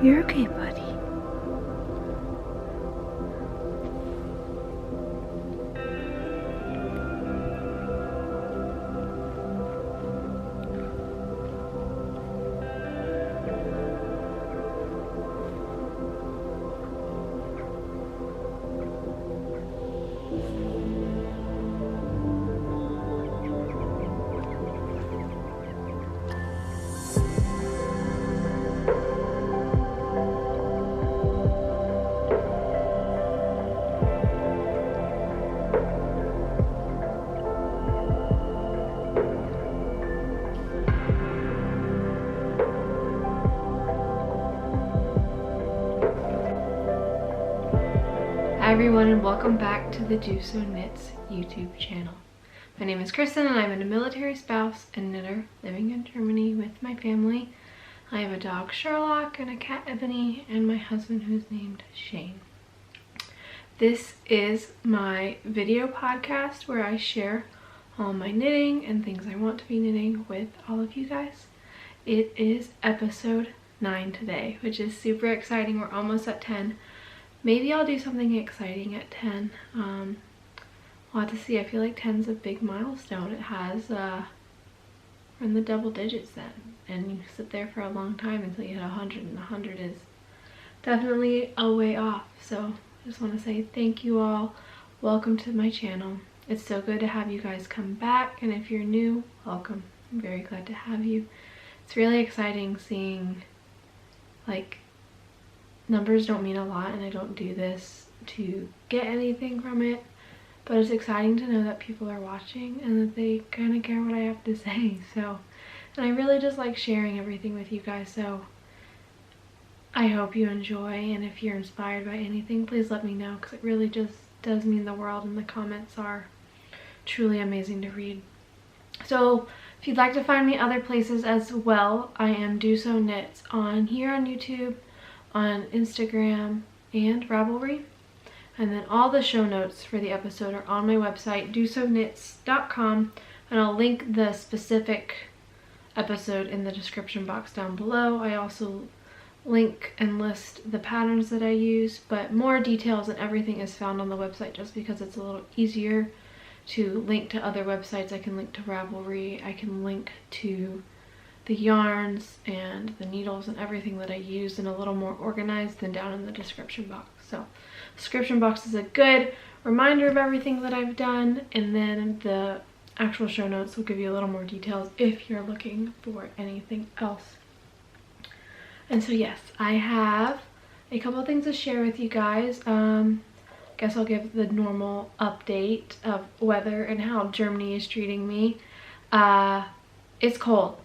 You're okay, buddy. Hi everyone, and welcome back to the DoSo Knits YouTube channel. My name is Kristen and I'm a military spouse and knitter living in Germany with my family. I have a dog Sherlock and a cat Ebony and my husband who is named Shane. This is my video podcast where I share all my knitting and things I want to be knitting with all of you guys. It is episode 9 today, which is super exciting. We're almost at 10. Maybe I'll do something exciting at 10. We'll have to see. I feel like 10 is a big milestone. It has, we're in the double digits then. And you sit there for a long time until you hit 100, and 100 is definitely a way off. So I just want to say thank you all. Welcome to my channel. It's so good to have you guys come back. And if you're new, welcome. I'm very glad to have you. It's really exciting seeing, like, numbers don't mean a lot, and I don't do this to get anything from it, but it's exciting to know that people are watching and that they kind of care what I have to say. So, and I really just like sharing everything with you guys, so I hope you enjoy, and if you're inspired by anything, please let me know, because it really just does mean the world, and the comments are truly amazing to read. So if you'd like to find me other places as well, I am DoSo Knits on here on YouTube, on Instagram, and Ravelry. And then all the show notes for the episode are on my website, dosoknits.com, and I'll link the specific episode in the description box down below. I also link and list the patterns that I use, but more details and everything is found on the website just because it's a little easier to link to other websites. I can link to Ravelry, I can link to the yarns and the needles and everything that I use, and a little more organized than down in the description box. So description box is a good reminder of everything that I've done, and then the actual show notes will give you a little more details if you're looking for anything else. And so yes, I have a couple of things to share with you guys. Guess I'll give the normal update of weather and how Germany is treating me. It's cold.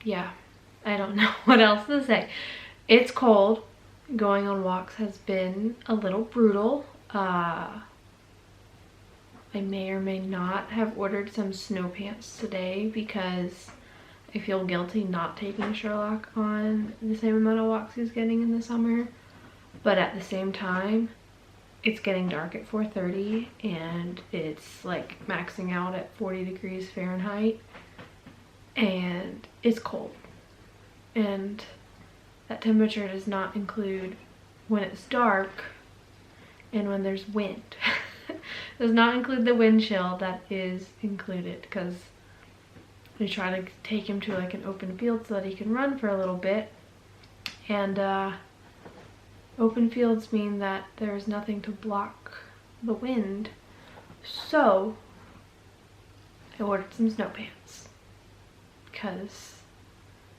Yeah, I don't know what else to say. It's cold. Going on walks has been a little brutal. I may or may not have ordered some snow pants today because I feel guilty not taking Sherlock on the same amount of walks he's getting in the summer. But at the same time, it's getting dark at 4:30 and it's like maxing out at 40 degrees Fahrenheit. And it's cold, and that temperature does not include when it's dark and when there's wind. Does not include the wind chill that is included, because we try to take him to like an open field so that he can run for a little bit, and open fields mean that there's nothing to block the wind. So I ordered some snow pants, because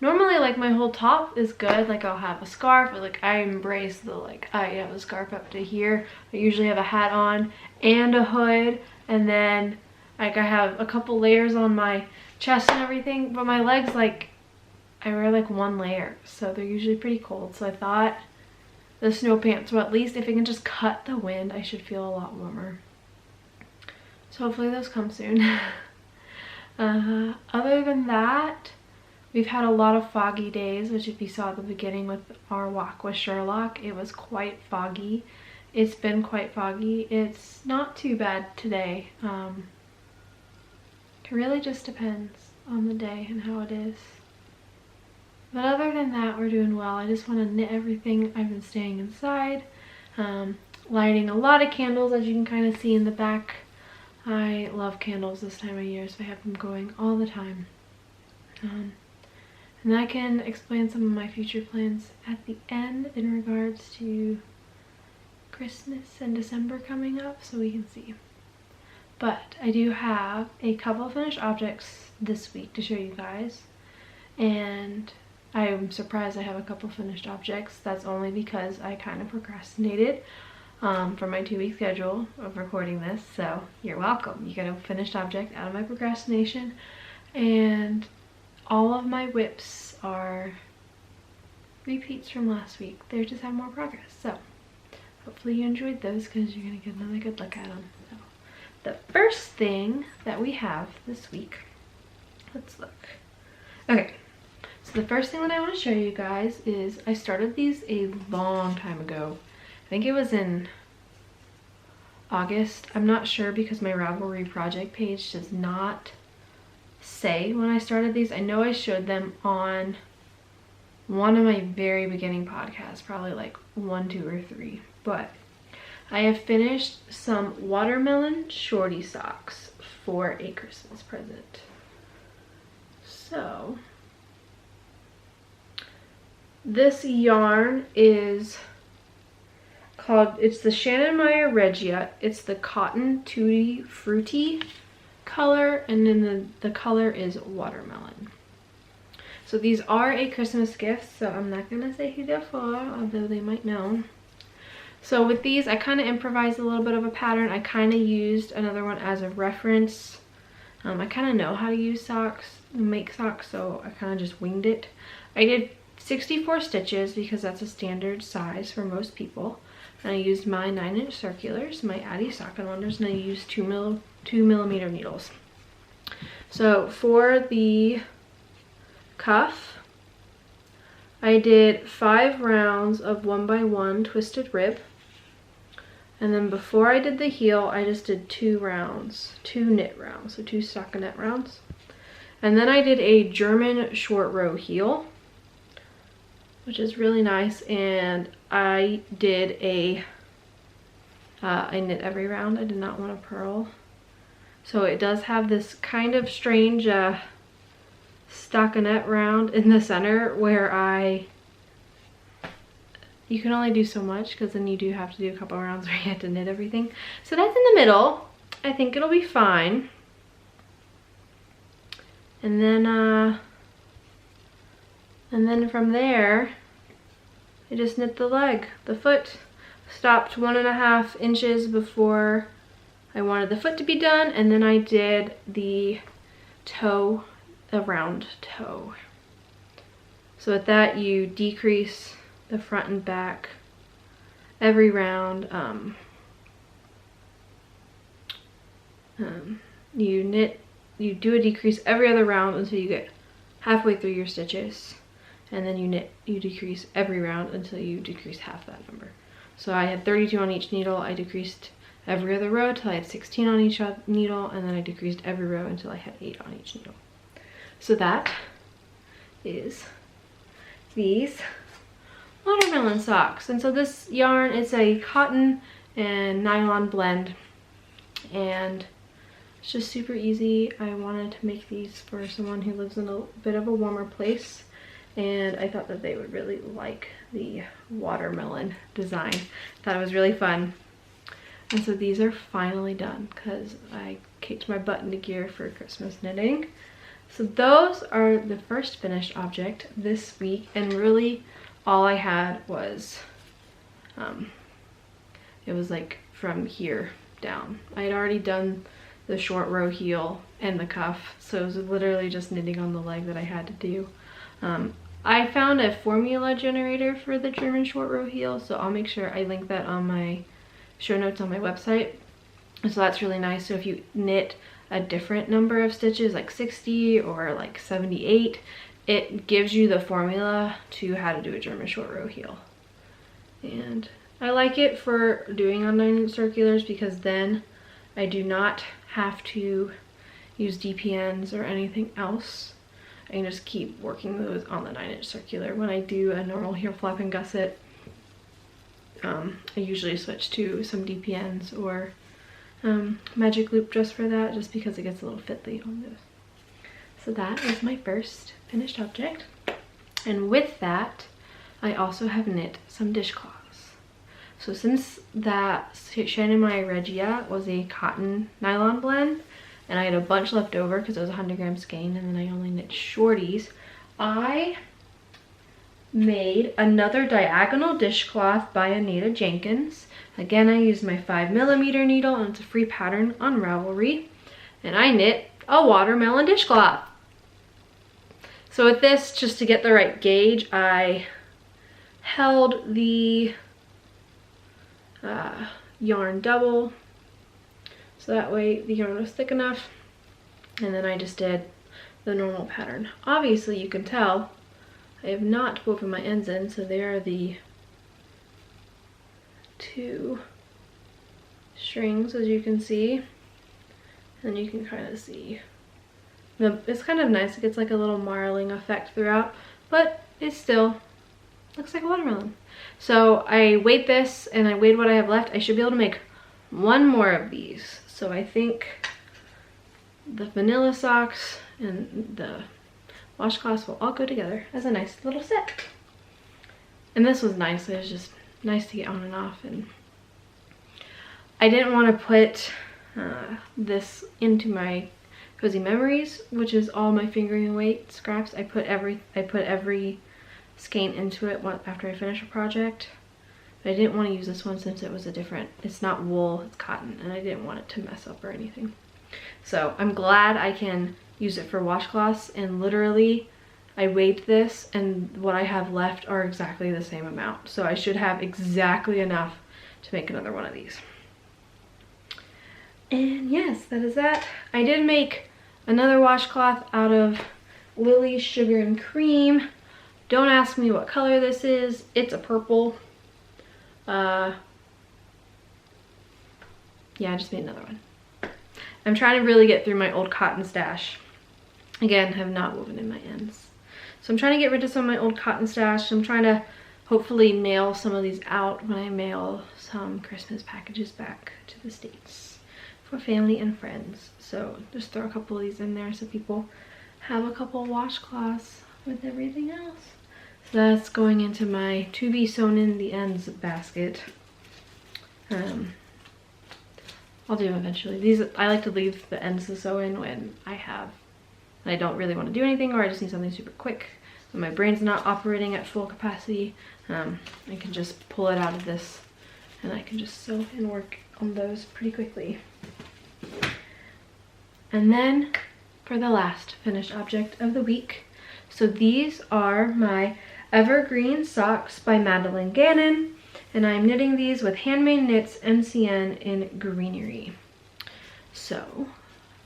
normally like my whole top is good. Like I'll have a scarf, but like I embrace the like I have a scarf up to here. I usually have a hat on and a hood, and then like I have a couple layers on my chest and everything, but my legs, like I wear like one layer, so they're usually pretty cold. So I thought the snow pants, well, at least if it can just cut the wind, I should feel a lot warmer. So hopefully those come soon. Other than that, we've had a lot of foggy days, which if you saw at the beginning with our walk with Sherlock, it was quite foggy. It's been quite foggy. It's not too bad today. It really just depends on the day and how it is. But other than that, we're doing well. I just want to knit everything. I've been staying inside, lighting a lot of candles, as you can kind of see in the back. I love candles this time of year, so I have them going all the time. And I can explain some of my future plans at the end in regards to Christmas and December coming up, so we can see. But I do have a couple of finished objects this week to show you guys, and I'm surprised I have a couple finished objects. That's only because I kind of procrastinated for my 2-week schedule of recording this, so you're welcome. You got a finished object out of my procrastination. And all of my whips are repeats from last week. They just have more progress, so hopefully you enjoyed those because you're gonna get another good look at them. So the first thing that we have this week, let's look. Okay, so the first thing that I want to show you guys is I started these a long time ago. I think it was in August. I'm not sure because my Ravelry project page does not say when I started these. I know I showed them on one of my very beginning podcasts, probably like 1, 2, or 3. But I have finished some watermelon shorty socks for a Christmas present. So this yarn is called, it's the Shannon Meyer Regia. It's the Cotton Tutti Fruity color, and then the color is watermelon. So these are a Christmas gift, so I'm not gonna say who they're for, although they might know. So with these, I kind of improvised a little bit of a pattern. I kind of used another one as a reference. I kind of know how to use socks, make socks, so I kind of just winged it. I did 64 stitches because that's a standard size for most people. And I used my 9-inch circulars, my Addy Sock and Wonders, and I used 2mm needles. So for the cuff, I did 5 rounds of 1x1 twisted rib. And then before I did the heel, I just did 2 rounds, 2 knit rounds, so 2 stockinette rounds. And then I did a German short row heel, which is really nice. And I did I knit every round. I did not want to purl. So it does have this kind of strange stockinette round in the center where you can only do so much because then you do have to do a couple rounds where you have to knit everything. So that's in the middle. I think it'll be fine. And then from there, I just knit the leg, the foot. Stopped 1.5 inches before I wanted the foot to be done, and then I did the toe, a round toe. So with that, you decrease the front and back every round. You do a decrease every other round until you get halfway through your stitches, and then you decrease every round until you decrease half that number. So I had 32 on each needle. I decreased every other row until I had 16 on each needle, and then I decreased every row until I had 8 on each needle. So that is these watermelon socks. And so this yarn is a cotton and nylon blend, and it's just super easy. I wanted to make these for someone who lives in a bit of a warmer place, and I thought that they would really like the watermelon design. Thought it was really fun. And so these are finally done because I kicked my butt into gear for Christmas knitting. So those are the first finished object this week, and really all I had was it was like from here down. I had already done the short row heel and the cuff, so it was literally just knitting on the leg that I had to do. I found a formula generator for the German short row heel, so I'll make sure I link that on my show notes on my website. So that's really nice. So if you knit a different number of stitches, like 60 or like 78, it gives you the formula to how to do a German short row heel. And I like it for doing on 9-inch circulars because then I do not have to use DPNs or anything else. I can just keep working those on the 9-inch circular. When I do a normal heel flap and gusset, I usually switch to some DPNs or magic loop just for that, just because it gets a little fiddly on those. So that is my first finished object. And with that, I also have knit some dishcloths. So since that Shannon My Regia was a cotton nylon blend, and I had a bunch left over because it was 100 gram skein, and then I only knit shorties, I made another diagonal dishcloth by Anada Judkins. Again, I used my 5mm needle, and it's a free pattern on Ravelry, and I knit a watermelon dishcloth. So with this, just to get the right gauge, I held the yarn double, so that way the yarn was thick enough, and then I just did the normal pattern. Obviously, you can tell I have not woven my ends in, so there are the 2 strings, as you can see, and you can kind of see it's kind of nice. It gets like a little marling effect throughout, but it still looks like a watermelon. So I weighed this, and I weighed what I have left. I should be able to make 1 more of these. So I think the vanilla socks and the washcloths will all go together as a nice little set. And this was nice. It was just nice to get on and off. And I didn't want to put this into my Cozy Memories, which is all my fingering weight scraps. I put every skein into it after I finish a project. But I didn't want to use this one since it was it's not wool, it's cotton, and I didn't want it to mess up or anything. So I'm glad I can use it for washcloths, and literally I weighed this, and what I have left are exactly the same amount. So I should have exactly enough to make another one of these. And yes, that is that. I did make another washcloth out of Lily's Sugar and Cream. Don't ask me what color this is. It's a purple. Yeah, I just made another one. I'm trying to really get through my old cotton stash. Again, have not woven in my ends. So I'm trying to get rid of some of my old cotton stash. I'm trying to hopefully mail some of these out when I mail some Christmas packages back to the States for family and friends. So just throw a couple of these in there so people have a couple of washcloths with everything else. So that's going into my to be sewn in the ends basket. I'll do them eventually. These, I like to leave the ends to sew in when I don't really want to do anything, or I just need something super quick. When my brain's not operating at full capacity, I can just pull it out of this, and I can just sew and work on those pretty quickly. And then for the last finished object of the week. So these are my Evergreen socks by Madeline Gannon, and I'm knitting these with Handmade Knits MCN in Greenery. So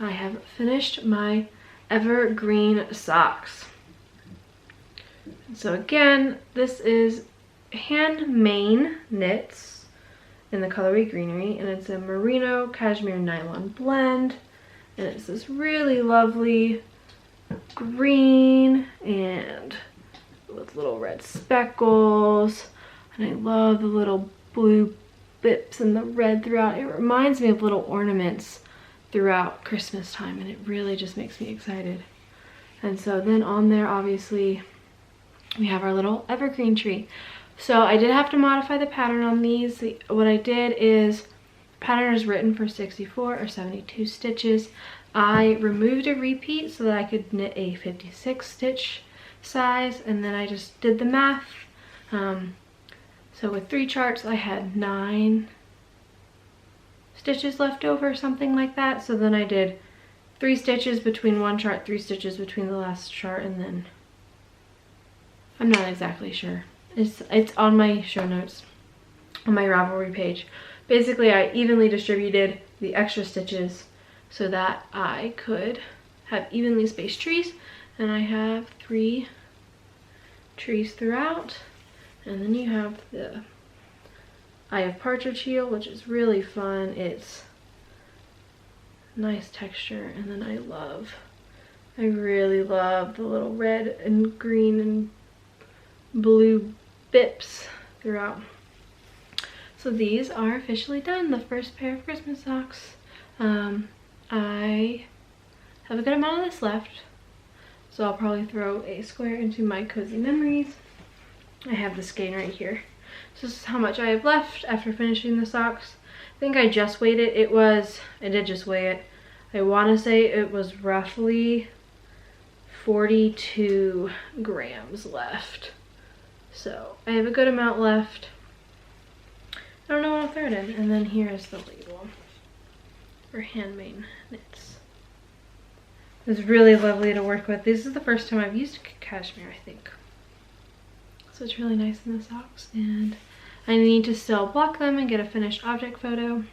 I have finished my Evergreen socks. So again, this is Handmade Knits in the colorway Greenery, and it's a merino cashmere nylon blend, and it's this really lovely green and with little red speckles, and I love the little blue bips and the red throughout. It reminds me of little ornaments throughout Christmas time, and it really just makes me excited. And so then on there, obviously, we have our little evergreen tree. So I did have to modify the pattern on these. What I did is, the pattern is written for 64 or 72 stitches. I removed a repeat so that I could knit a 56 stitch size, and then I just did the math. So with 3 charts, I had 9 stitches left over, something like that. So then I did 3 stitches between one chart, 3 stitches between the last chart, and then I'm not exactly sure. It's on my show notes on my Ravelry page. Basically, I evenly distributed the extra stitches so that I could have evenly spaced trees, and I have 3 trees throughout. And then you have the Eye of Partridge heel, which is really fun. It's nice texture, and then I love I really love the little red and green and blue bips throughout. So these are officially done, the first pair of Christmas socks. I have a good amount of this left, so I'll probably throw a square into my cozy memories. I have the skein right here. So this is how much I have left after finishing the socks. I think I just weighed it. I did just weigh it. I want to say it was roughly 42 grams left. So I have a good amount left. I don't know what I'll throw it in. And then here is the label for Handmade Knits. It was really lovely to work with. This is the first time I've used cashmere, I think. So it's really nice in the socks. And I need to still block them and get a finished object photo.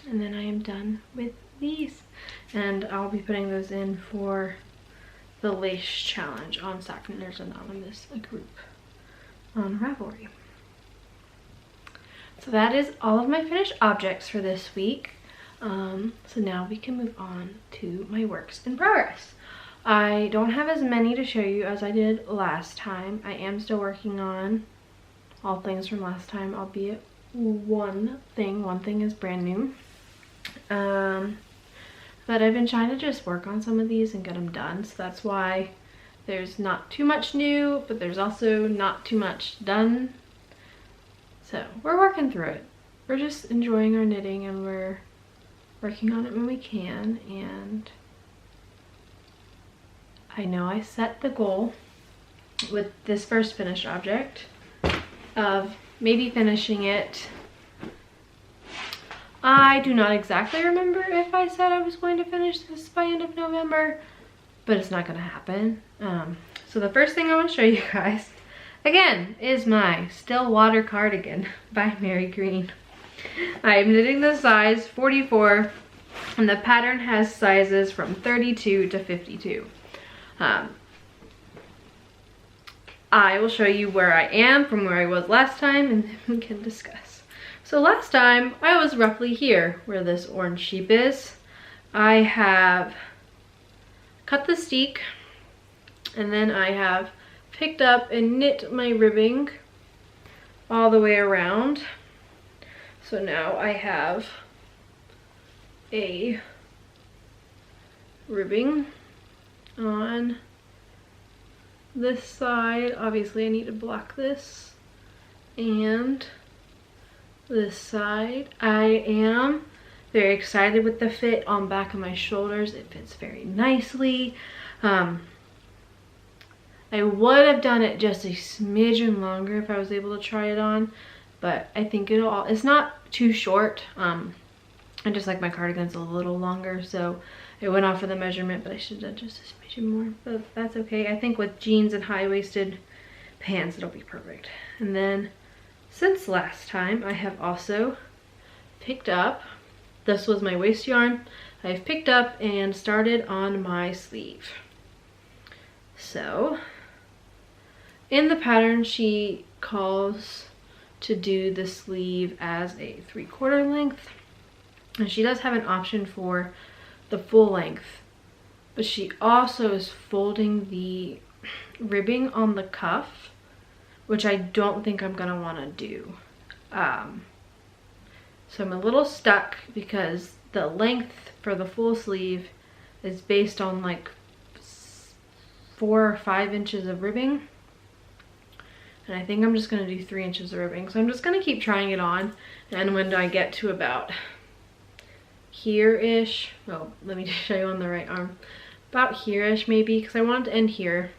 And then I am done with these. And I'll be putting those in for the Lace Challenge on Sock Knitters Anonymous, a group on Ravelry. So that is all of my finished objects for this week. So now we can move on to my works in progress. I don't have as many to show you as I did last time. I am still working on all things from last time, albeit one thing is brand new. But I've been trying to just work on some of these and get them done, so that's why there's not too much new, but there's also not too much done. So we're working through it. We're just enjoying our knitting and we're working on it when we can. And I know I set the goal with this first finished object of maybe finishing it. I do not exactly remember if I said I was going to finish this by end of November, but it's not going to happen. So the first thing I want to show you guys, again, is my Stillwater cardigan by Mary Green. I am knitting the size 44, and the pattern has sizes from 32 to 52. I will show you where I am from where I was last time, and then we can discuss. So last time I was roughly here where this orange sheep is. I have cut the steek, and then I have picked up and knit my ribbing all the way around. So now I have a ribbing on this side. Obviously I need to block this, and this side. I am very excited with the fit on back of my shoulders. It fits very nicely. I would have done it just a smidgen longer if I was able to try it on, but I think it's not too short. I just like my cardigans a little longer, so it went off for the measurement, but I should have done just a smidgen more, but that's okay. I think with jeans and high-waisted pants it'll be perfect. And then since last time I have also picked up, this was my waist yarn, I've picked up and started on my sleeve. So in the pattern she calls to do the sleeve as a 3/4 length, and she does have an option for the full length, but she also is folding the ribbing on the cuff, which I don't think I'm gonna want to do. So I'm a little stuck because the length for the full sleeve is based on like 4 or 5 inches of ribbing, and I think I'm just gonna do 3 inches of ribbing. So I'm just gonna keep trying it on, and when I get to about here-ish, well, let me just show you on the right arm, about here-ish maybe, because I want it to end here.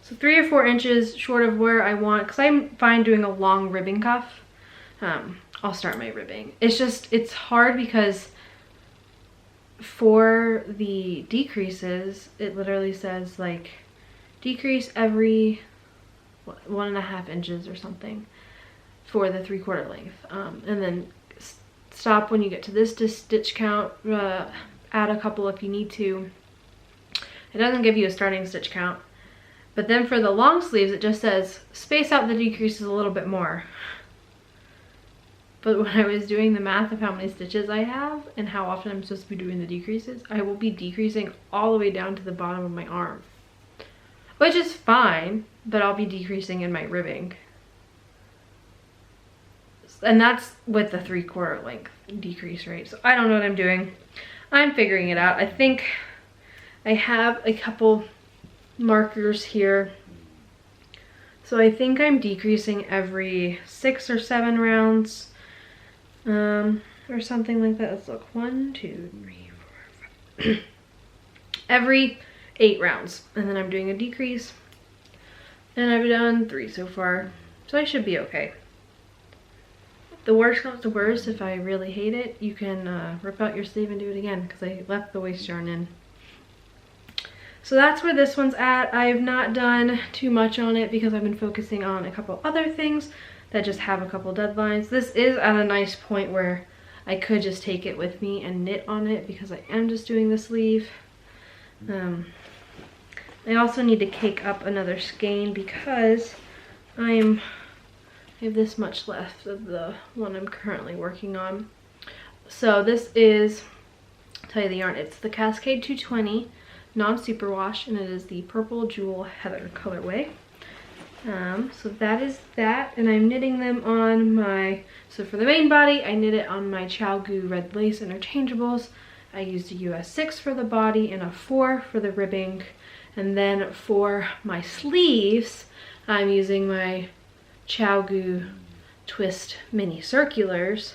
So 3 or 4 inches short of where I want, because I'm fine doing a long ribbing cuff. I'll start my ribbing. It's hard because for the decreases, it literally says like decrease every 1.5 inches or something for the 3/4 length. And then stop when you get to this stitch count, add a couple if you need to. It doesn't give you a starting stitch count. But then for the long sleeves, it just says space out the decreases a little bit more. but when I was doing the math of how many stitches I have and how often I'm supposed to be doing the decreases, I will be decreasing all the way down to the bottom of my arm, which is fine, but I'll be decreasing in my ribbing. And that's with the 3/4 length decrease rate. So I don't know what I'm doing. I'm figuring it out. I think I have a couple markers here. So I think I'm decreasing every 6 or 7 rounds. Or something like that. Let's look. 1, 2, 3, 4, 5. Every 8 rounds. And then I'm doing a decrease. And I've done 3 so far. So I should be okay. The worst comes to worst, if I really hate it, you can rip out your sleeve and do it again, because I left the waste yarn in. So that's where this one's at. I have not done too much on it because I've been focusing on a couple other things that just have a couple deadlines. This is at a nice point where I could just take it with me and knit on it because I am just doing the sleeve. I also need to cake up another skein because I have this much left of the one I'm currently working on. So this is, I'll tell you the yarn, it's the Cascade 220 non-superwash, and it is the Purple Jewel Heather colorway. So that is that, and I'm knitting them on my, so for the main body, I knit it on my Chow Goo Red Lace interchangeables. I used a US 6 for the body and a 4 for the ribbing. And then for my sleeves, I'm using my Chow Goo Twist Mini Circulars,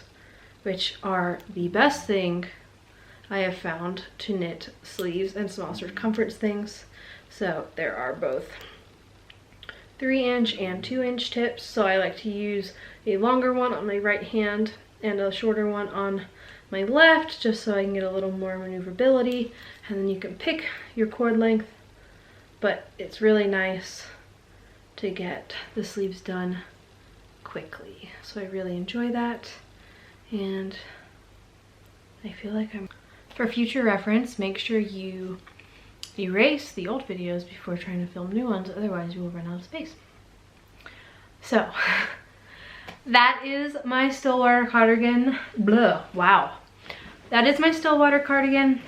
which are the best thing I have found to knit sleeves and small circumference things. So there are both 3-inch and 2-inch tips. So I like to use a longer one on my right hand and a shorter one on my left, just so I can get a little more maneuverability. And then you can pick your cord length, but it's really nice to get the sleeves done quickly. So I really enjoy that, and I feel like I'm... For future reference, make sure you erase the old videos before trying to film new ones, otherwise you will run out of space. So that is my Stillwater cardigan. Blah, wow. That is my Stillwater cardigan.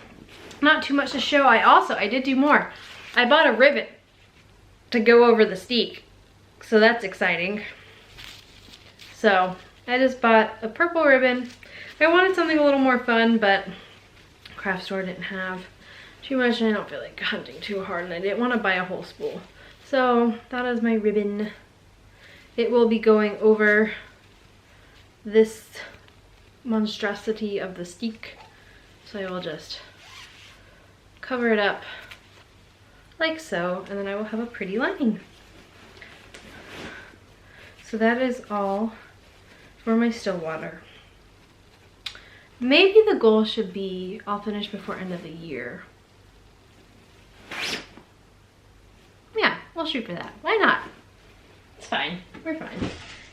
Not too much to show. I did do more. I bought a ribbon to go over the steek, so that's exciting. So I just bought a purple ribbon. I wanted something a little more fun, but craft store didn't have too much, and I don't feel like hunting too hard, and I didn't want to buy a whole spool. So that is my ribbon. It will be going over this monstrosity of the steek. So I will just cover it up like so, and then I will have a pretty lining. So that is all for my Stillwater. Maybe the goal should be I'll finish before end of the year. Yeah, we'll shoot for that. Why not? It's fine. We're fine.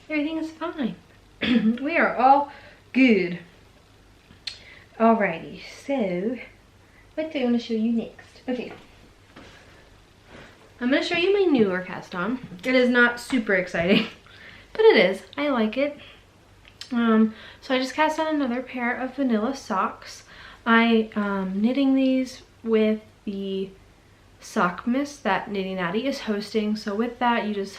Everything is fine. We are all good. Alrighty, so what do I want to show you next? Okay. I'm going to show you my newer cast on. It is not super exciting, but it is. I like it. So I just cast on another pair of vanilla socks. I knitting these with the sock mist that Knitty Natty is hosting. So with that, you just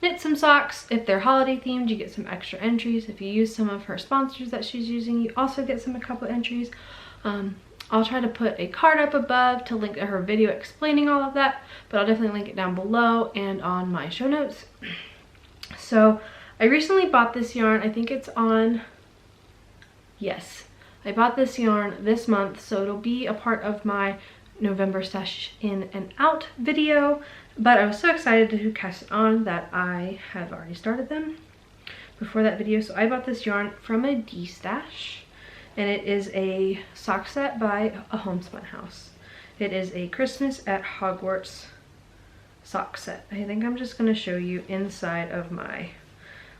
knit some socks. If they're holiday themed, you get some extra entries. If you use some of her sponsors that she's using, you also get a couple entries. I'll try to put a card up above to link to her video explaining all of that, but I'll definitely link it down below and on my show notes. So I recently bought this yarn. I think it's on, yes, I bought this yarn this month, so it'll be a part of my November stash in and out video, but I was so excited to cast it on that I have already started them before that video. So I bought this yarn from a D-stash, and it is a sock set by a homespun house. It is a Christmas at Hogwarts sock set. I think I'm just going to show you inside of my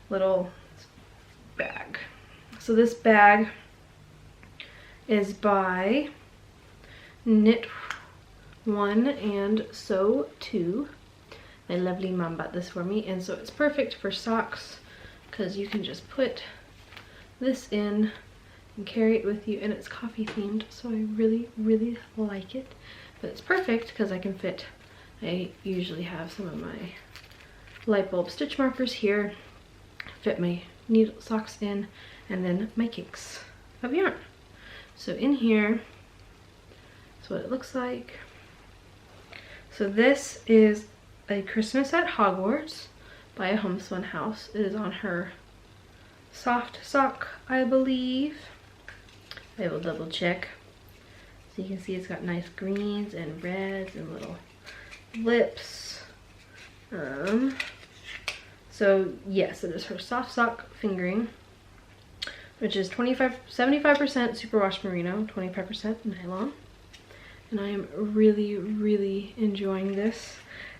little bag. So this bag is by Knit One and Sew Two. My lovely mom bought this for me, and so it's perfect for socks because you can just put this in and carry it with you, and it's coffee themed, so I really like it. But it's perfect because I can fit, I usually have some of my light bulb stitch markers here, fit my needle socks in, and then my kinks of yarn. So in here, that's what it looks like. So this is a Christmas at Hogwarts by a Homespun House. It is on her soft sock, I believe. I will double check. So you can see it's got nice greens and reds and little lips. So yes, it is her soft sock fingering, which is 75% superwash merino, 25% nylon. And I am really enjoying this.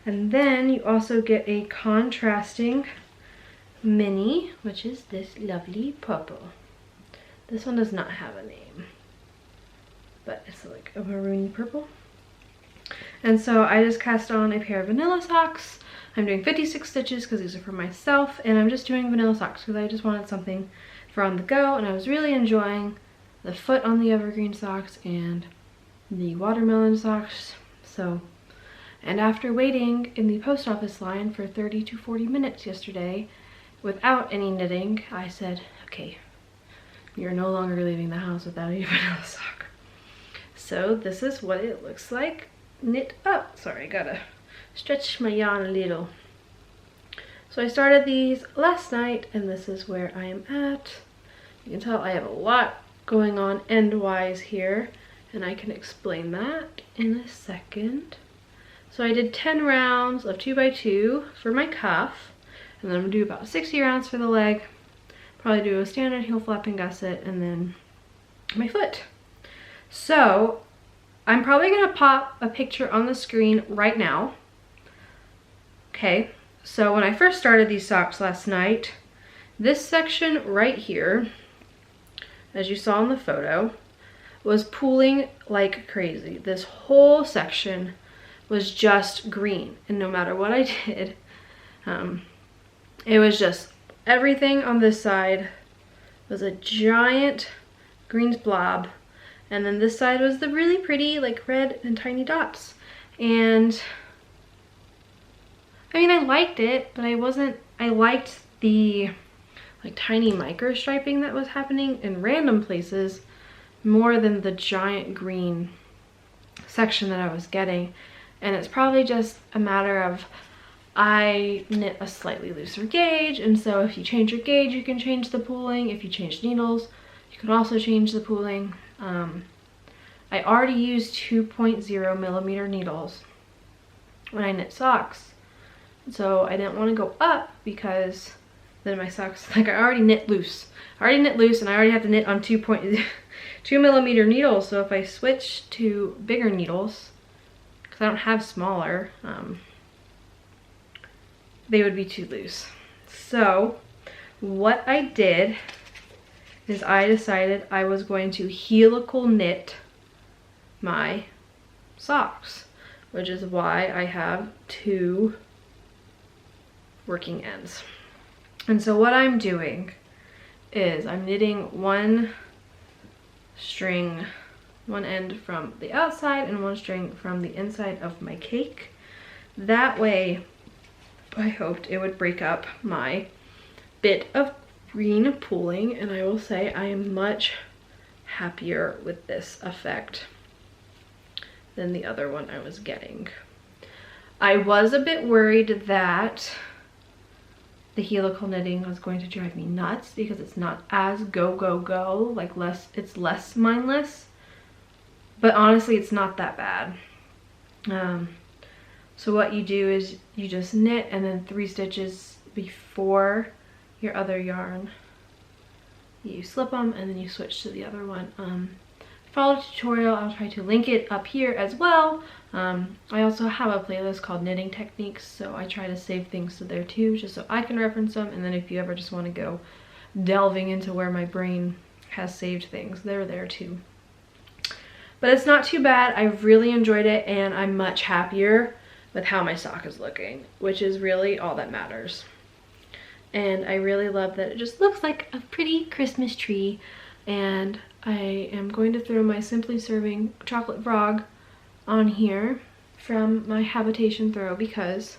And then you also get a contrasting mini, which is this lovely purple. This one does not have a name, but it's like a maroony purple. And so I just cast on a pair of vanilla socks. I'm doing 56 stitches because these are for myself, and I'm just doing vanilla socks because I just wanted something for on the go, and I was really enjoying the foot on the Evergreen socks and the watermelon socks. So, and after waiting in the post office line for 30 to 40 minutes yesterday without any knitting, I said, okay, you're no longer leaving the house without a vanilla sock. So this is what it looks like knit up. Sorry, I gotta stretch my yarn a little. So I started these last night, and this is where I am at. You can tell I have a lot going on endwise here, and I can explain that in a second. So I did 10 rounds of 2x2 for my cuff, and then I'm gonna do about 60 rounds for the leg. Probably do a standard heel flap and gusset, and then my foot. So I'm probably gonna pop a picture on the screen right now. Okay, so when I first started these socks last night, this section right here, as you saw in the photo, was pooling like crazy. This whole section was just green, and no matter what I did, it was just everything on this side was a giant green blob, and then this side was the really pretty like red and tiny dots. And I mean, I liked it, but I liked the like tiny micro striping that was happening in random places more than the giant green section that I was getting. And it's probably just a matter of I knit a slightly looser gauge, and so if you change your gauge, you can change the pooling. If you change needles, you can also change the pooling. I already used 2.0 millimeter needles when I knit socks, so I didn't want to go up because then my socks, like I already knit loose. I already knit loose, and I already have to knit on 2.2 millimeter needles. So if I switch to bigger needles, because I don't have smaller, they would be too loose. So what I did is I decided I was going to helical knit my socks, which is why I have 2 working ends. And so what I'm doing is I'm knitting one end from the outside and one string from the inside of my cake. That way I hoped it would break up my bit of green pooling, and I will say I am much happier with this effect than the other one I was getting. I was a bit worried that the helical knitting was going to drive me nuts because it's not as go, like it's less mindless, but honestly it's not that bad. So what you do is you just knit, and then 3 stitches before your other yarn you slip them, and then you switch to the other one. Follow the tutorial. I'll try to link it up here as well. I also have a playlist called Knitting Techniques, so I try to save things to there too, just so I can reference them. And then if you ever just want to go delving into where my brain has saved things, they're there too. But it's not too bad. I've really enjoyed it, and I'm much happier with how my sock is looking, which is really all that matters. and I really love that it just looks like a pretty Christmas tree. And I am going to throw my Simply Serving chocolate frog on here from my Habitation throw because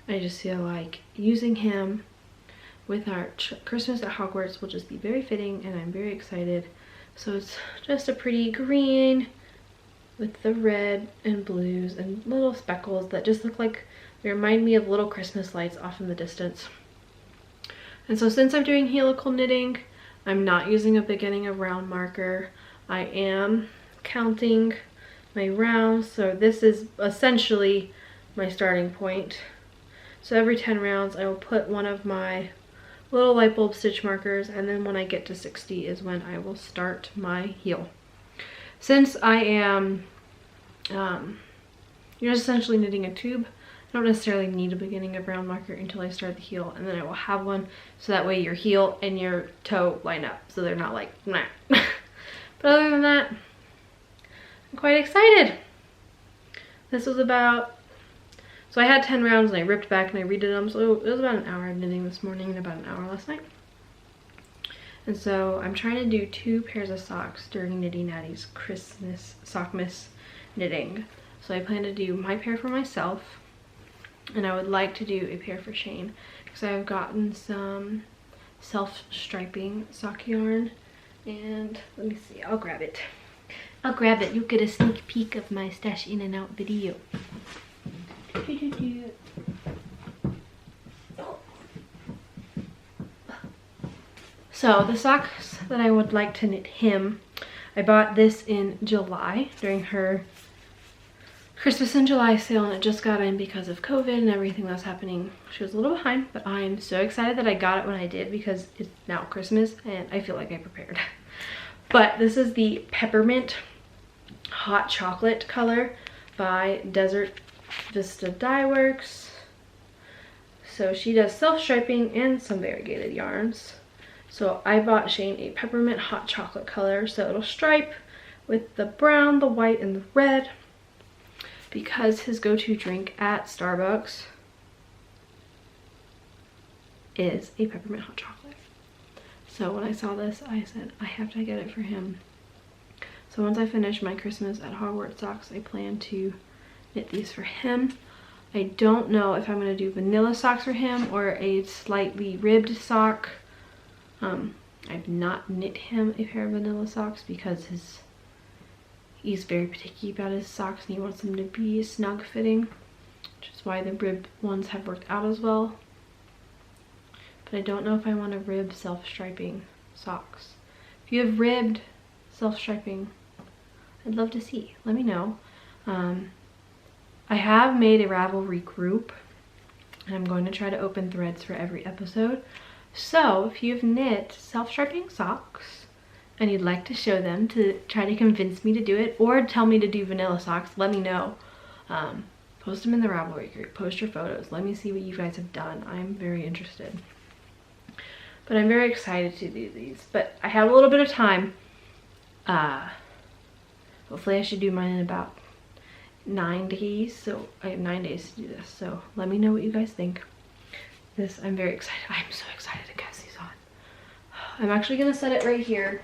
I just feel like using him with our Christmas at Hogwarts will just be very fitting, and I'm very excited. So it's just a pretty green with the red and blues and little speckles that just look like, they remind me of little Christmas lights off in the distance. And so since I'm doing helical knitting, I'm not using a beginning of round marker. I am counting my rounds, so this is essentially my starting point. So every 10 rounds I will put one of my little light bulb stitch markers, and then when I get to 60 is when I will start my heel. Since I am you're essentially knitting a tube, I don't necessarily need a beginning of round marker until I start the heel, and then I will have one so that way your heel and your toe line up so they're not like nah. But other than that, I'm quite excited. This was about, so I had 10 rounds and I ripped back and I redid them, so it was about an hour of knitting this morning and about an hour last night. And so I'm trying to do 2 pairs of socks during Knitty Natty's Christmas Sockmas knitting. So I plan to do my pair for myself, and I would like to do a pair for Shane because I've gotten some self-striping sock yarn, and let me see, I'll grab it. You'll get a sneak peek of my stash in and out video. So the socks that I would like to knit him, I bought this in July during her Christmas in July sale, and it just got in because of COVID and everything that's happening. She was a little behind, but I'm so excited that I got it when I did because it's now Christmas and I feel like I prepared. But this is the Peppermint Hot Chocolate color by Vista Dyeworks. So she does self-striping and some variegated yarns. So I bought Shane a Peppermint Hot Chocolate color, so it'll stripe with the brown, the white, and the red, because his go-to drink at Starbucks is a peppermint hot chocolate. So when I saw this, I said I have to get it for him. So once I finish my Christmas at Hogwarts socks, I plan to knit these for him. I don't know if I'm going to do vanilla socks for him or a slightly ribbed sock. I've not knit him a pair of vanilla socks because he's very particular about his socks and he wants them to be snug fitting, which is why the ribbed ones have worked out as well. But I don't know if I want a ribbed self-striping socks. If you have ribbed self-striping, I'd love to see. Let me know. I have made a Ravelry group, and I'm going to try to open threads for every episode. So if you've knit self-striping socks and you'd like to show them to try to convince me to do it, or tell me to do vanilla socks, let me know. Post them in the Ravelry group, post your photos, let me see what you guys have done. I'm very interested. But I'm very excited to do these, but I have a little bit of time. Hopefully I should do mine in about 9 days, so I have 9 days to do this, so let me know what you guys think. I'm very excited. I'm so excited to cast these on. I'm actually gonna set it right here.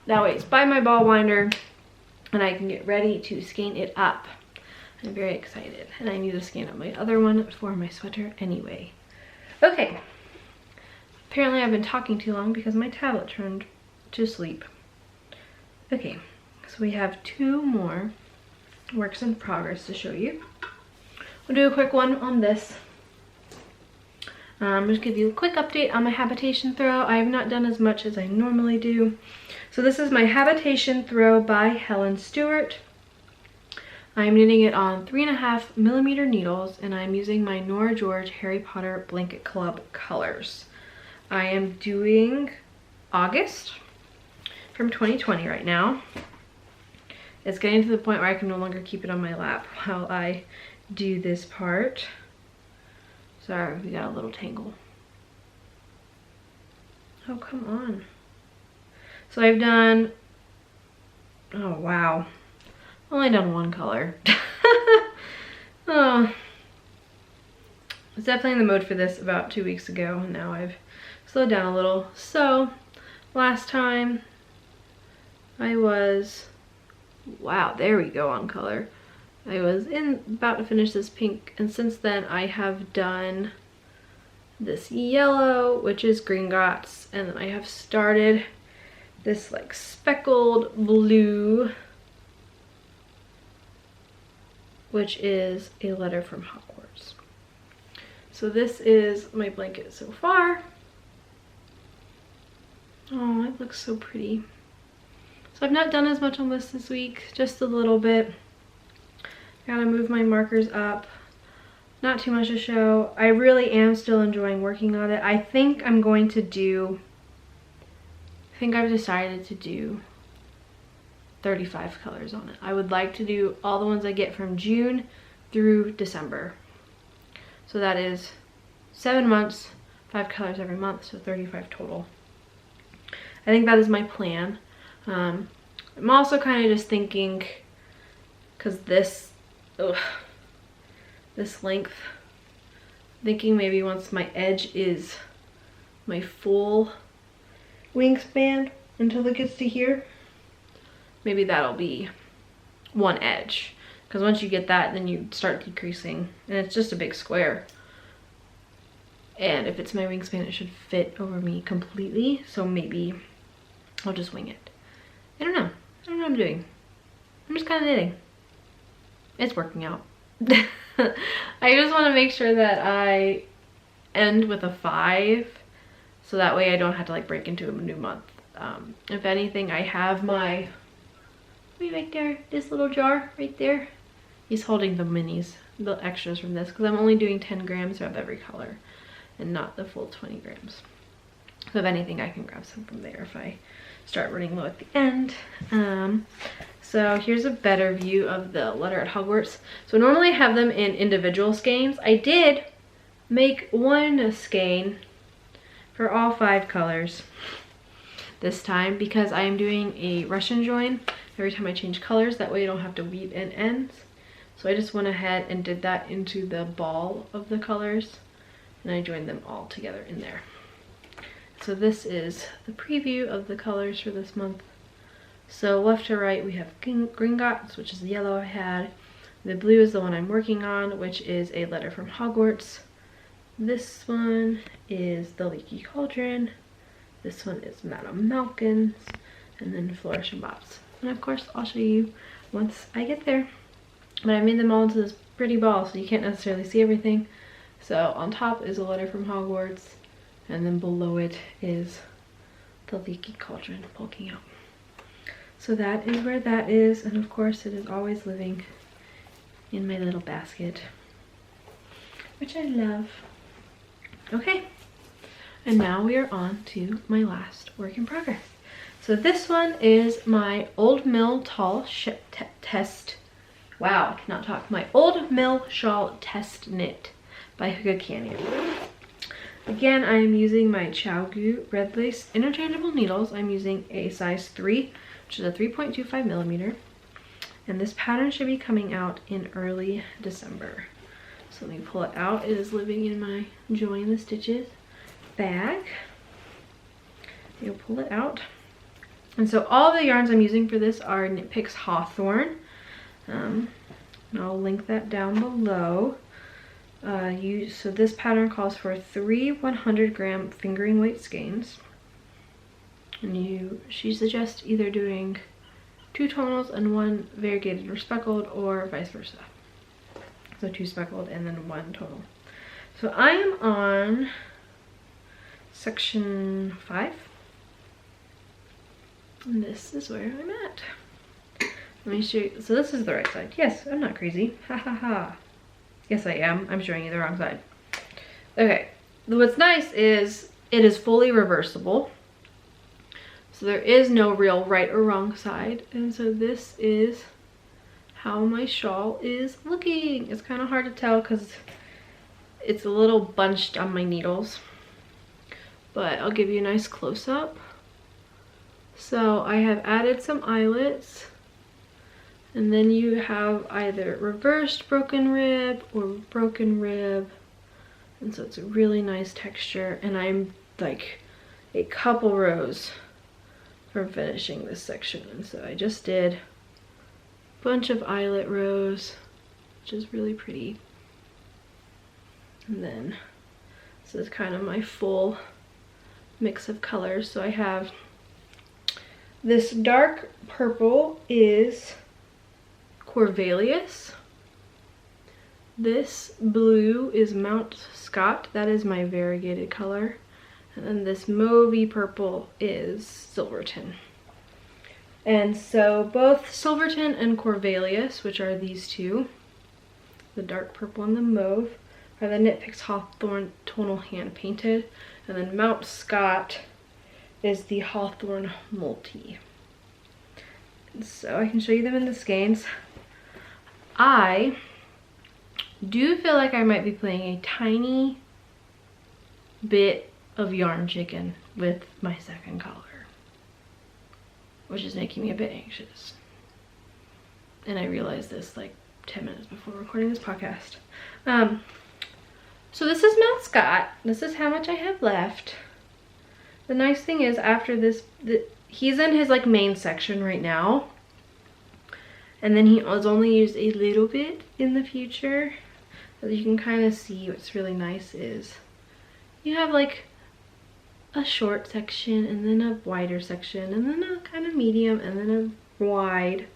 That way it's by my ball winder and I can get ready to skein it up. I'm very excited, and I need to skein up my other one for my sweater anyway. Okay, apparently I've been talking too long because my tablet turned to sleep. Okay, so we have 2 more works in progress to show you. We'll do a quick one on this. Just give you a quick update on my Habitation throw. I have not done as much as I normally do. So this is my Habitation throw by Helen Stewert. I'm knitting it on 3.5mm needles, and I'm using my Nora George Harry Potter Blanket Club colors. I am doing August from 2020 right now. It's getting to the point where I can no longer keep it on my lap while I do this part. Sorry, we got a little tangle. Oh, come on. So I've done, oh wow, only done 1 color. Oh, was definitely in the mode for this about 2 weeks ago, and now I've slowed down a little. So last time I was, wow, there we go on color. I was about to finish this pink, and since then I have done this yellow, which is Gringotts, and then I have started this like speckled blue, which is a letter from Hogwarts. So this is my blanket so far. Oh, it looks so pretty. So I've not done as much on this week, just a little bit. Gotta move my markers up. Not too much to show. I really am still enjoying working on it. I think I've decided to do 35 colors on it. I would like to do all the ones I get from June through December. So that is 7 months, 5 colors every month, so 35 total. I think that is my plan. I'm also kind of just thinking, because this length, thinking maybe once my edge is my full wingspan until it gets to here, maybe that'll be one edge, because once you get that, then you start decreasing, and it's just a big square, and if it's my wingspan, it should fit over me completely. So maybe I'll just wing it. I don't know what I'm doing. I'm just kind of knitting. It's working out. I just want to make sure that I end with a 5, so that way I don't have to like break into a new month. If anything, I have my, right there, this little jar right there. He's holding the minis, the extras from this, because I'm only doing 10 grams of every color and not the full 20 grams. So if anything, I can grab some from there if I start running low at the end. So here's a better view of the letter at Hogwarts. So normally I have them in individual skeins. I did make one skein for all 5 colors this time, because I am doing a Russian join every time I change colors. That way you don't have to weave in ends. So I just went ahead and did that into the ball of the colors, and I joined them all together in there. So this is the preview of the colors for this month. So left to right we have Gringotts, which is the yellow I had. The blue is the one I'm working on, which is a letter from Hogwarts. This one is the Leaky Cauldron. This one is Madame Malkin's, and then Flourish and Bobs. And of course I'll show you once I get there. But I made them all into this pretty ball, so you can't necessarily see everything. So on top is a letter from Hogwarts, and then below it is the Leaky Cauldron poking out. So that is where that is, and of course it is always living in my little basket, which I love. Okay, and now we are on to my last work in progress. So this one is my Old Mill Test. Wow, I cannot talk. My Old Mill Shawl Test Knit by Hygge Canyon. Again, I am using my Chow-Gu Red Lace interchangeable needles. I'm using a size 3, which is a 3.25 millimeter. And this pattern should be coming out in early December. So let me pull it out. It is living in my Join the Stitches bag. You'll pull it out. And so all the yarns I'm using for this are Knit Picks Hawthorne. And I'll link that down below. So this pattern calls for 3 100-gram fingering weight skeins. And she suggests either doing 2 tonals and 1 variegated or speckled, or vice versa. So 2 speckled and then 1 tonal. So I am on section 5. And this is where I'm at. Let me show you. So this is the right side. Yes, I'm not crazy. Ha ha ha. Yes, I am. I'm showing you the wrong side. Okay. What's nice is it is fully reversible. So there is no real right or wrong side. And so this is how my shawl is looking. It's kind of hard to tell because it's a little bunched on my needles. But I'll give you a nice close-up. So I have added some eyelets. And then you have either reversed broken rib or broken rib And so it's a really nice texture, and I'm like a couple rows from finishing this section. And so I just did a bunch of eyelet rows, which is really pretty. And then this is kind of my full mix of colors. So I have this dark purple is Corvallis. This blue is Mount Scott. That is my variegated color. And then this mauvey purple is Silverton. And so both Silverton and Corvallis, which are these two, the dark purple and the mauve, are the Knit Picks Hawthorne tonal hand painted. And then Mount Scott is the Hawthorne multi. And so I can show you them in the skeins. I do feel like I might be playing a tiny bit of yarn chicken with my second color, which is making me a bit anxious. And I realized this like 10 minutes before recording this podcast. So this is Mount Scott. This is how much I have left. The nice thing is after this, he's in his like main section right now. And then he was only used a little bit in the future. So you can kind of see what's really nice is you have like a short section and then a wider section and then a kind of medium and then a wide,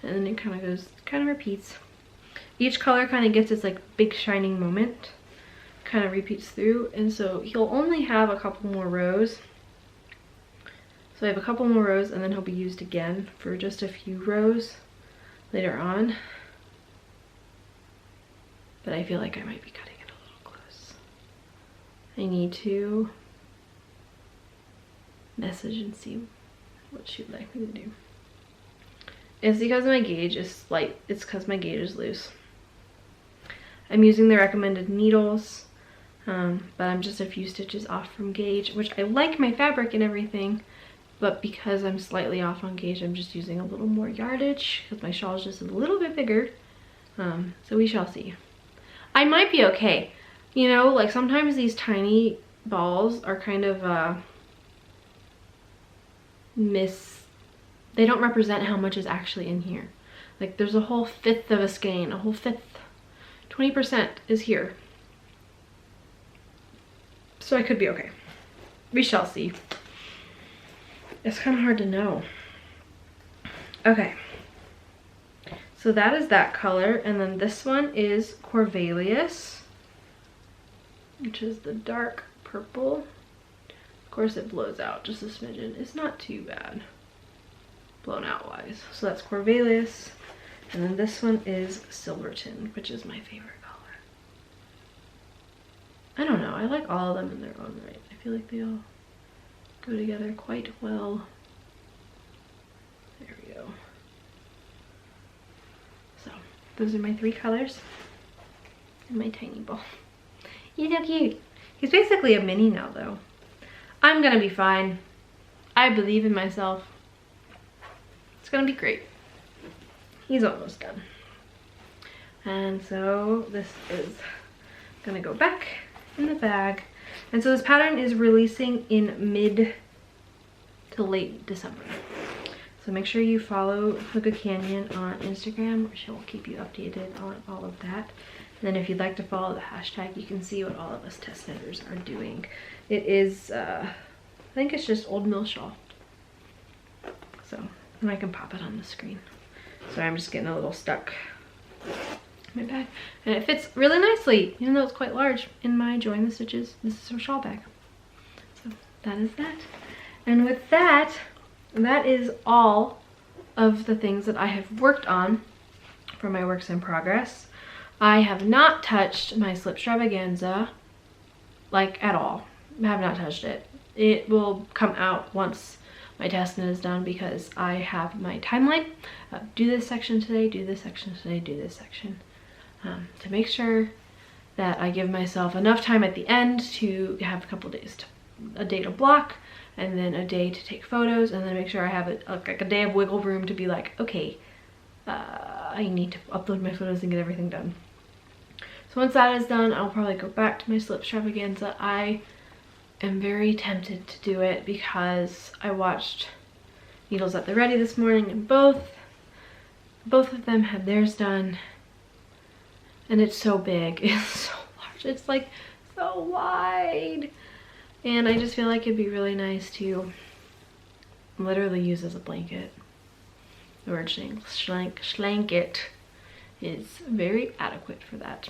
and then it kind of goes, kind of repeats. Each color kind of gets its like big shining moment, kind of repeats through, and so he'll only have a couple more rows. So I have a couple more rows and then he'll be used again for just a few rows later on. But I feel like I might be cutting it a little close. I need to message and see what she'd like me to do. It's because my gauge is slight. It's because my gauge is loose. I'm using the recommended needles, but I'm just a few stitches off from gauge, which I like my fabric and everything, but because I'm slightly off on gauge, I'm just using a little more yardage because my shawl is just a little bit bigger. So we shall see. I might be okay. You know, like sometimes these tiny balls are kind of they don't represent how much is actually in here. Like there's a whole fifth of a skein, a whole fifth, 20% is here. So I could be okay. We shall see. It's kind of hard to know. Okay. So that is that color, and then this one is Corvallis, which is the dark purple. Of course it blows out just a smidgen. It's not too bad, blown out wise. So that's Corvallis, and then this one is Silverton, which is my favorite color. I don't know, I like all of them in their own right. I feel like they all go together quite well. There we go. So those are my three colors and my tiny ball. He's so cute. He's basically a mini now though. I'm gonna be fine. I believe in myself. It's gonna be great. He's almost done. And so this is gonna go back in the bag. And so this pattern is releasing in mid to late December. So make sure you follow Hygge Canyon on Instagram, she'll keep you updated on all of that. And then if you'd like to follow the hashtag, you can see what all of us test knitters are doing. It is, I think it's just Old Mill Shawl. So, and I can pop it on the screen. So I'm just getting a little stuck in my bag. And it fits really nicely, even though it's quite large, in my Join the Stitches This Is Her Shawl bag. So that is that. And with that, that is all of the things that I have worked on for my works in progress. I have not touched my slip extravaganza, like at all. I have not touched it. It will come out once my test knit is done because I have my timeline of do this section today, do this section today, do this section, to make sure that I give myself enough time at the end to have a couple days, a day to block, and then a day to take photos, and then make sure I have like a day of wiggle room to be like, okay, I need to upload my photos and get everything done. So once that is done, I'll probably go back to my slip extravaganza. I am very tempted to do it because I watched Needles at the Ready this morning, and both of them had theirs done, and it's so big. It's so large. It's like so wide, and I just feel like it'd be really nice to literally use as a blanket. The word schlanket is very adequate for that.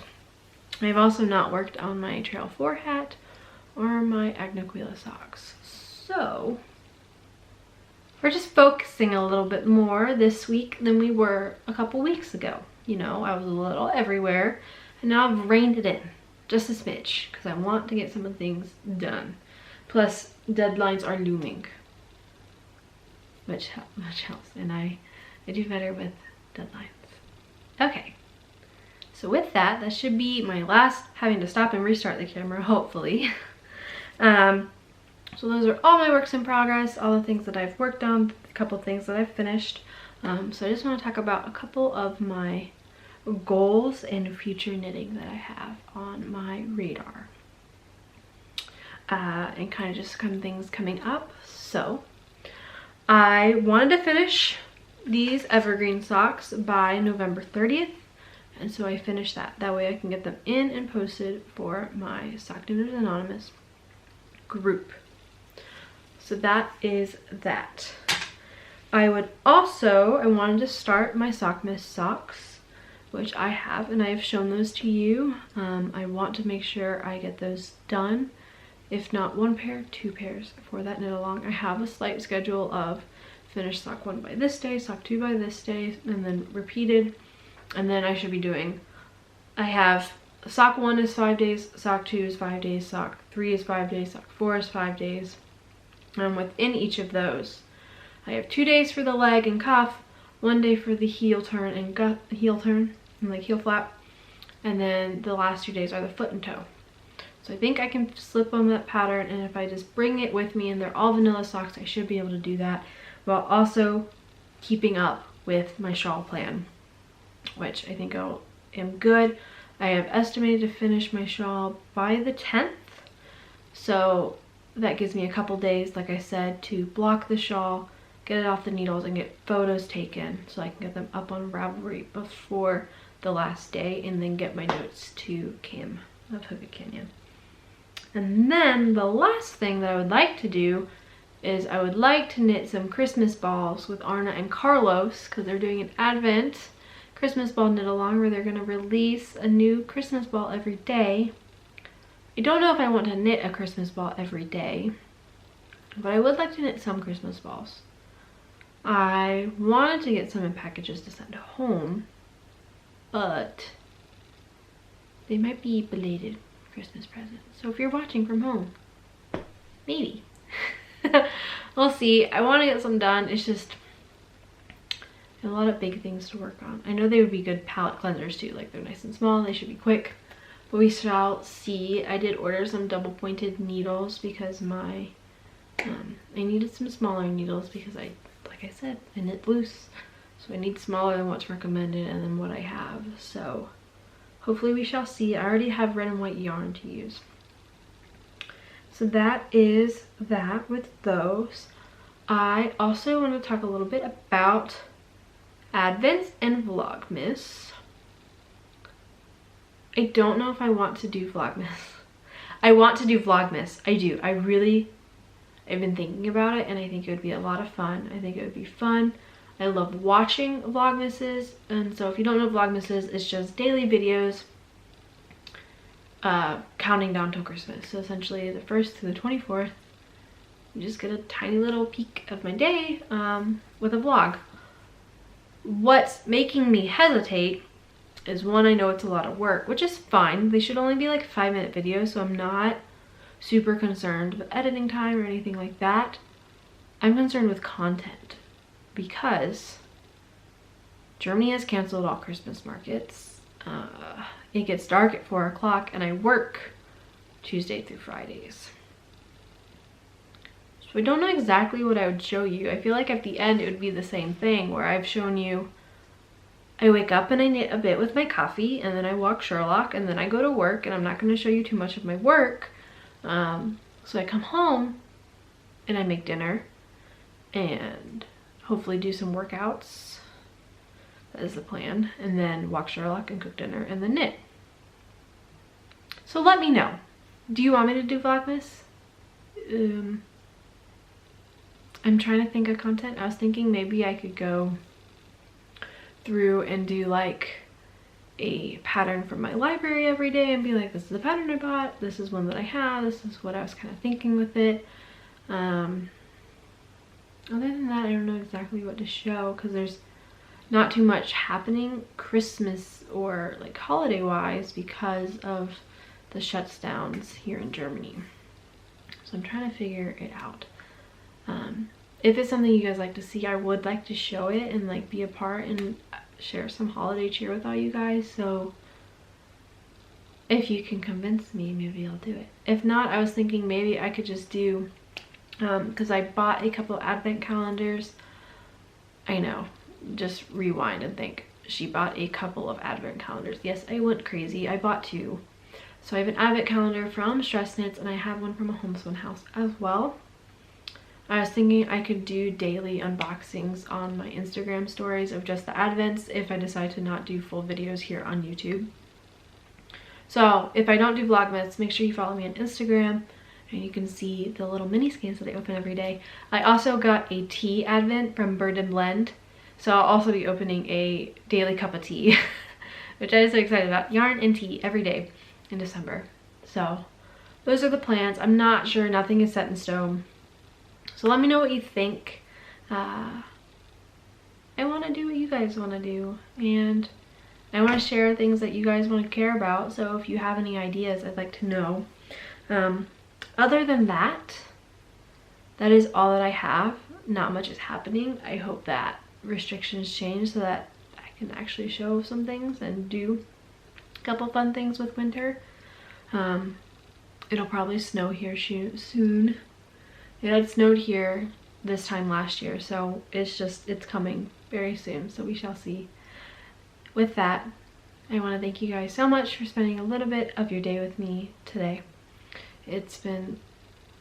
I've also not worked on my Trail 4 hat or my Agnequila socks, so we're just focusing a little bit more this week than we were a couple weeks ago. You know, I was a little everywhere, and now I've reined it in just a smidge because I want to get some of the things done. Plus, deadlines are looming, which helps, and I do better with deadlines. Okay, so with that, that should be my last having to stop and restart the camera, hopefully. So those are all my works in progress, all the things that I've worked on, a couple of things that I've finished. So I just want to talk about a couple of my goals and future knitting that I have on my radar. And kind of just some things coming up. So I wanted to finish these Evergreen socks by November 30th. And so I finished that. That way I can get them in and posted for my Sock Knitters Anonymous group. So that is that. I wanted to start my Sockmas socks, which I have, and I have shown those to you. I want to make sure I get those done. If not 1 pair, 2 pairs for that knit along. I have a slight schedule of finish sock 1 by this day, sock 2 by this day, and then repeated. And then I should be doing, I have sock 1 is 5 days, sock 2 is 5 days, sock 3 is 5 days, sock 4 is 5 days. And within each of those, I have 2 days for the leg and cuff, 1 day for the heel turn and like heel flap, and then the last 2 days are the foot and toe. So I think I can slip on that pattern, and if I just bring it with me and they're all vanilla socks, I should be able to do that while also keeping up with my shawl plan, which I think I am good. I have estimated to finish my shawl by the 10th, so that gives me a couple days, like I said, to block the shawl, get it off the needles, and get photos taken so I can get them up on Ravelry before the last day, and then get my notes to Kim of Hygge Canyon. And then the last thing that I would like to do is I would like to knit some Christmas balls with Arna and Carlos, because they're doing an Advent Christmas ball knit along where they're going to release a new Christmas ball every day. I don't know if I want to knit a Christmas ball every day, but I would like to knit some Christmas balls. I wanted to get some in packages to send home, but they might be belated Christmas presents. So if you're watching from home, maybe. We'll see. I want to get some done. It's just a lot of big things to work on. I know they would be good palette cleansers too. Like, they're nice and small. They should be quick. But we shall see. I did order some double pointed needles because I needed some smaller needles because like I said, I knit loose. So I need smaller than what's recommended and then what I have. So hopefully we shall see. I already have red and white yarn to use. So that is that with those. I also want to talk a little bit about Advents and Vlogmas. I don't know if I want to do Vlogmas. I want to do Vlogmas. I do. I've been thinking about it, and I think it would be a lot of fun. I think it would be fun. I love watching Vlogmases, and so if you don't know what Vlogmas is, it's just daily videos counting down till Christmas. So essentially the 1st to the 24th, you just get a tiny little peek of my day with a vlog. What's making me hesitate is, one, I know it's a lot of work, which is fine. They should only be like 5-minute videos, so I'm not super concerned with editing time or anything like that. I'm concerned with content because Germany has canceled all Christmas markets. It gets dark at 4 o'clock and I work Tuesday through Fridays. So I don't know exactly what I would show you. I feel like at the end it would be the same thing where I've shown you I wake up and I knit a bit with my coffee, and then I walk Sherlock, and then I go to work, and I'm not going to show you too much of my work. So I come home and I make dinner and hopefully do some workouts. That is the plan. And then walk Sherlock and cook dinner and then knit. So let me know. Do you want me to do Vlogmas? I'm trying to think of content. I was thinking maybe I could go through and do like a pattern from my library every day and be like, this is the pattern I bought, this is one that I have, this is what I was kind of thinking with it. Other than that, I don't know exactly what to show because there's not too much happening Christmas or like holiday wise because of the shutdowns here in Germany. So I'm trying to figure it out. If it's something you guys like to see, I would like to show it and like be a part and share some holiday cheer with all you guys. So if you can convince me, maybe I'll do it. If not, I was thinking maybe I could just do, because I bought a couple of advent calendars. I know, just rewind and think. She bought a couple of advent calendars. Yes, I went crazy. I bought 2. So I have an advent calendar from Stress Knits and I have one from a homespun house as well. I was thinking I could do daily unboxings on my Instagram stories of just the advents if I decide to not do full videos here on YouTube. So if I don't do Vlogmas, make sure you follow me on Instagram and you can see the little mini scans that I open every day. I also got a tea advent from Bird and Blend. So I'll also be opening a daily cup of tea, which I was so excited about. Yarn and tea every day in December. So those are the plans. I'm not sure, nothing is set in stone. So let me know what you think. I want to do what you guys want to do, and I want to share things that you guys want to care about. So if you have any ideas, I'd like to know. Other than that, that is all that I have. Not much is happening. I hope that restrictions change so that I can actually show some things and do a couple fun things with winter. It'll probably snow here soon. It had snowed here this time last year, so it's coming very soon, so we shall see. With that, I want to thank you guys so much for spending a little bit of your day with me today. It's been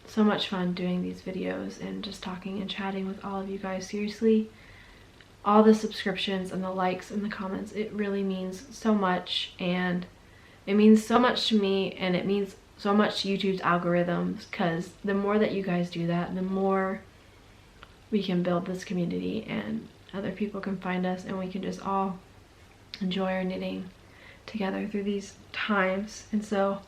so much fun doing these videos and just talking and chatting with all of you guys. Seriously, all the subscriptions and the likes and the comments, it really means so much, and it means so much to me, and it means so much to YouTube's algorithms, because the more that you guys do that, the more we can build this community and other people can find us and we can just all enjoy our knitting together through these times. And so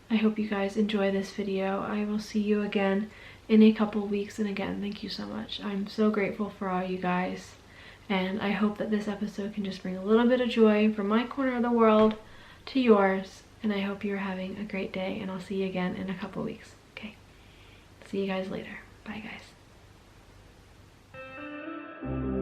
I hope you guys enjoy this video. I will see you again in a couple weeks, and again, thank you so much. I'm so grateful for all you guys, and I hope that this episode can just bring a little bit of joy from my corner of the world to yours. And I hope you're having a great day, and I'll see you again in a couple weeks. Okay, see you guys later. Bye guys.